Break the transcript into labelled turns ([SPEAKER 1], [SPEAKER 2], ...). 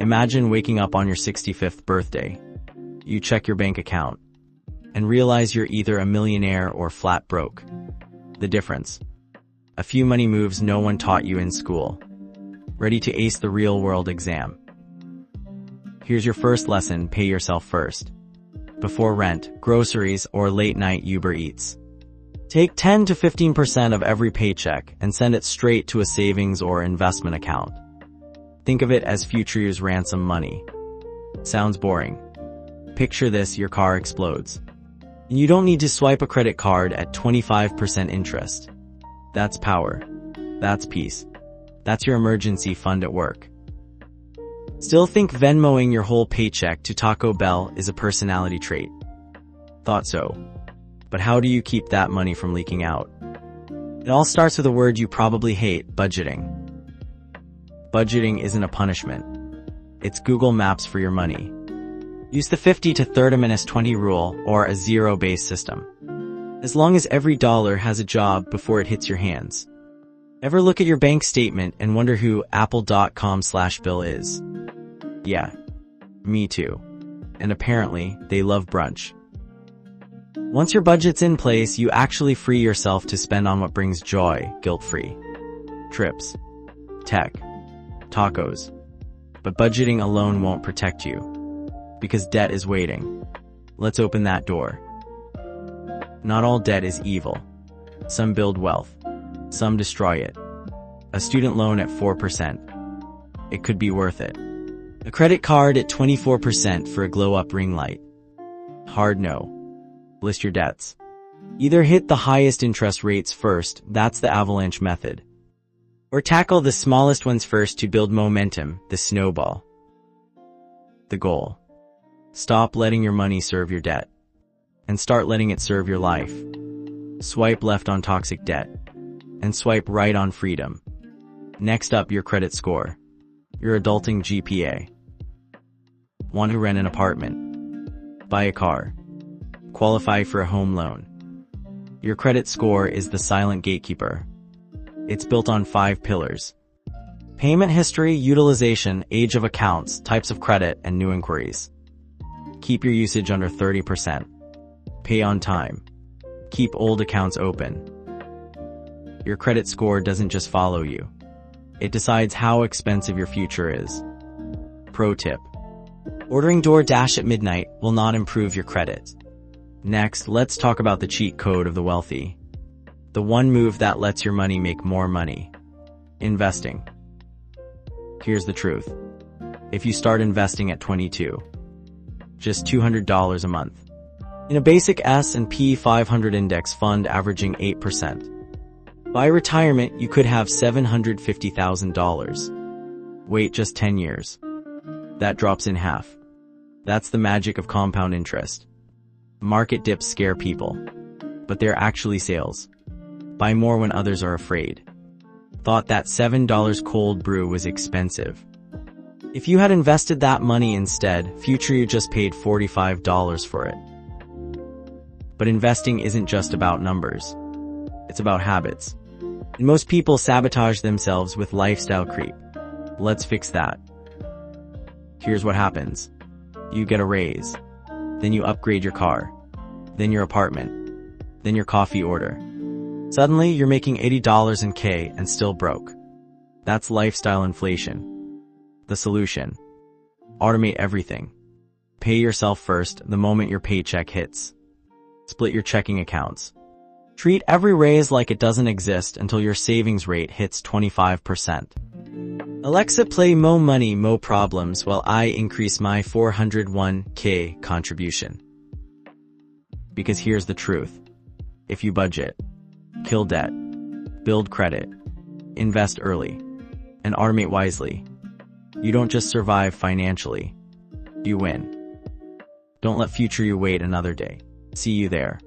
[SPEAKER 1] Imagine waking up on your 65th birthday. You check your bank account and realize you're either a millionaire or flat broke. The difference? A few money moves no one taught you in school. Ready to ace the real-world exam. Here's your first lesson: pay yourself first. Before rent, groceries, or late-night Uber Eats. Take 10 to 15% of every paycheck and send it straight to a savings or investment account. Think of it as future you's ransom money. Sounds boring. Picture this: your car explodes. And you don't need to swipe a credit card at 25% interest. That's power. That's peace. That's your emergency fund at work. Still think Venmoing your whole paycheck to Taco Bell is a personality trait? Thought so. But how do you keep that money from leaking out? It all starts with a word you probably hate: budgeting. Budgeting isn't a punishment. It's Google Maps for your money. Use the 50 to 30-20 rule or a zero-based system. As long as every dollar has a job before it hits your hands. Ever look at your bank statement and wonder who Apple.com/Bill is? Yeah, me too. And apparently, they love brunch. Once your budget's in place, you actually free yourself to spend on what brings joy, guilt-free. Trips, tech, tacos. But budgeting alone won't protect you. Because debt is waiting. Let's open that door. Not all debt is evil. Some build wealth. Some destroy it. A student loan at 4%. It could be worth it. A credit card at 24% for a glow-up ring light. Hard no. List your debts. Either hit the highest interest rates first, that's the avalanche method. Or tackle the smallest ones first to build momentum, the snowball. The goal. Stop letting your money serve your debt. And start letting it serve your life. Swipe left on toxic debt. And swipe right on freedom. Next up, your credit score. Your adulting GPA. Want to rent an apartment? Buy a car? Qualify for a home loan? Your credit score is the silent gatekeeper. It's built on 5 pillars. Payment history, utilization, age of accounts, types of credit, and new inquiries. Keep your usage under 30%. Pay on time. Keep old accounts open. Your credit score doesn't just follow you. It decides how expensive your future is. Pro tip. Ordering DoorDash at midnight will not improve your credit. Next, let's talk about the cheat code of the wealthy. The one move that lets your money make more money. Investing. Here's the truth. If you start investing at 22, just $200 a month, in a basic S&P 500 index fund averaging 8%, by retirement you could have $750,000. Wait just 10 years. That drops in half. That's the magic of compound interest. Market dips scare people, but they're actually sales. Buy more when others are afraid. Thought that $7 cold brew was expensive. If you had invested that money instead, future you just paid $45 for it. But investing isn't just about numbers. It's about habits. And most people sabotage themselves with lifestyle creep. Let's fix that. Here's what happens. You get a raise. Then you upgrade your car. Then your apartment. Then your coffee order. Suddenly, you're making $80 in K and still broke. That's lifestyle inflation. The solution. Automate everything. Pay yourself first the moment your paycheck hits. Split your checking accounts. Treat every raise like it doesn't exist until your savings rate hits 25%. Alexa, play Mo Money, Mo Problems while I increase my 401k contribution. Because here's the truth. If you budget, kill debt, build credit, invest early, and automate wisely, you don't just survive financially, you win. Don't let future you wait another day. See you there.